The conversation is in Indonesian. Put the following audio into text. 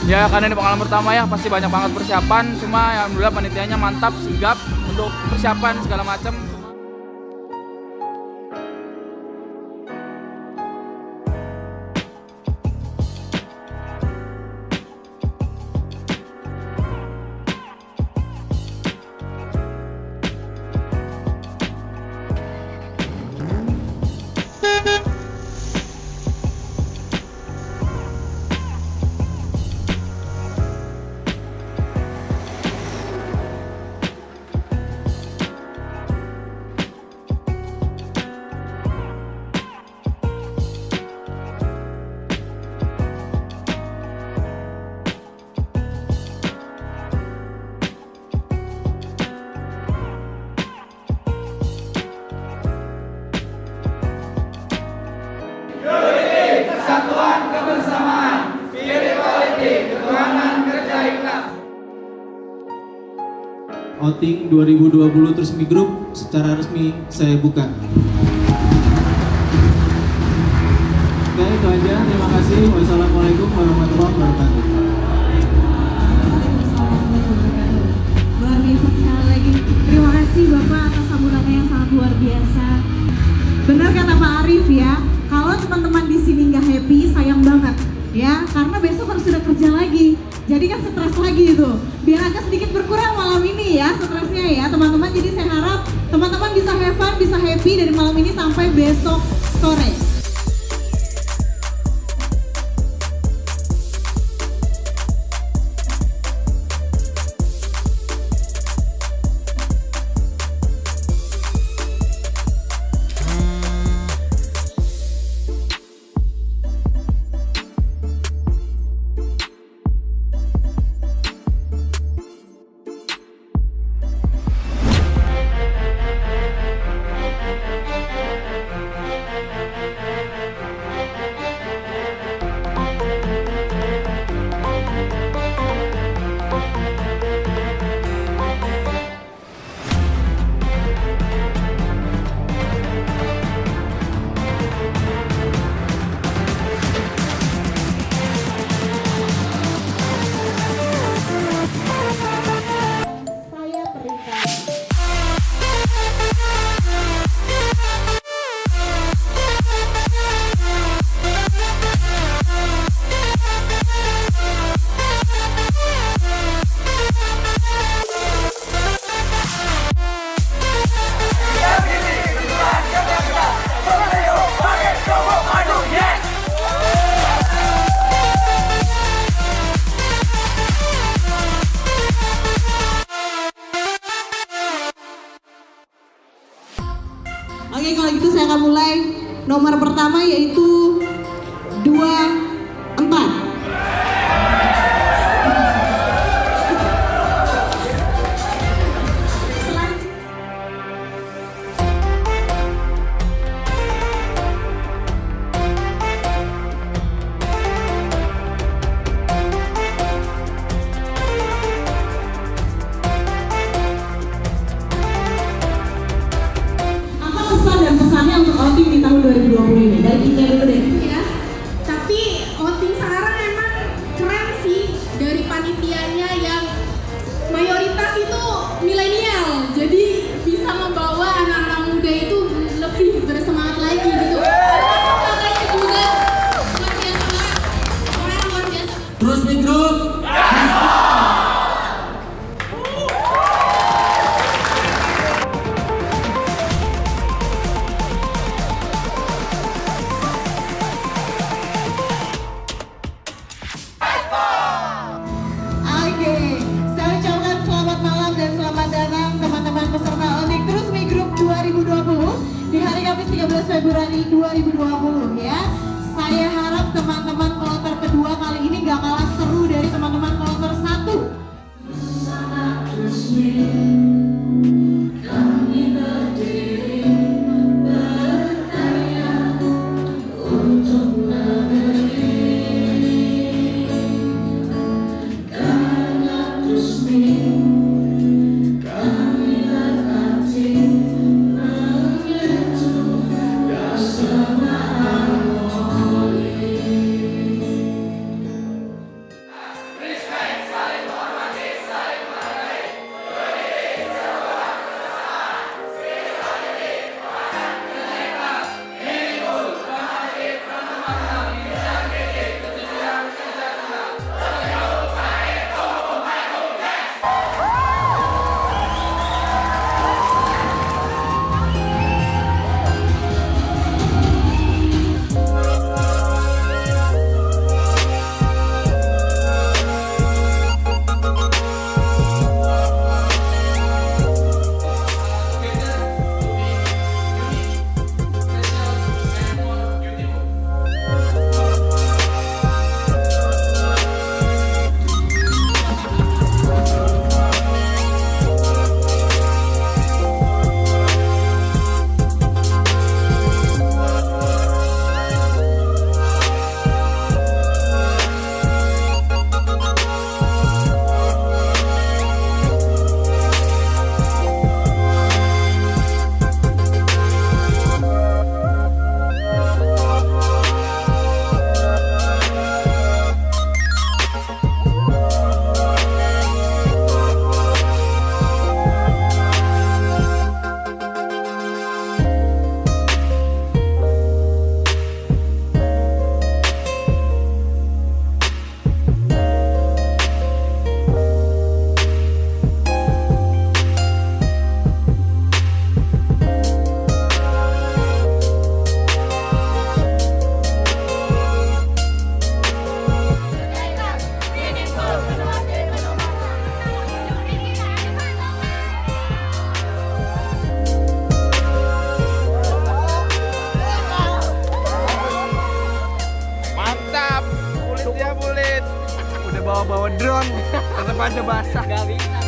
Ya karena ini pengalaman pertama ya, pasti banyak banget persiapan. Cuma ya, alhamdulillah panitianya mantap, sigap untuk persiapan segala macam. Kesatuan kebersamaan, Berkualitas, kebersamaan. OUTING 2020 Trusmi Group secara resmi saya buka. Oke, itu aja. Terima kasih. Wassalamualaikum warahmatullahi wabarakatuh. Luar biasa sekali lagi. Terima kasih Bapak atas sambutannya yang sangat luar biasa. Benar kata Pak Arif ya, kalau teman-teman di sini nggak happy, sayang banget ya, karena besok harus sudah kerja lagi. Jadi kan stres lagi itu. Biar agak sedikit berkurang malam ini ya stresnya ya teman-teman. Jadi saya harap teman-teman bisa have fun, bisa happy dari malam ini sampai besok sore. Oke, kalau gitu saya akan mulai. Nomor pertama yaitu 24. Pesannya untuk outing di tahun 2020 ini, dari Indah dulu deh. Ya, tapi outing sekarang emang keren sih, dari panitianya yang mayoritas itu milenial, jadi bisa membawa anak-anak muda itu lebih bersemangat lagi gitu. Makanya juga luar biasa banget, orang luar biasa. Trusmi Group. Saya ucapkan selamat malam dan selamat datang teman-teman peserta Unik Trusmi Group 2020 di hari Kamis 13 Februari 2020 ya. Saya harap teman-teman kloter kedua kali ini gak kalah seru dari teman-teman kloter satu. Kami berdiri berkarya untuk negeri. Karena Trusmi kami berarti menyatu kebersamaan. drone tetap aja basah. Gak bisa.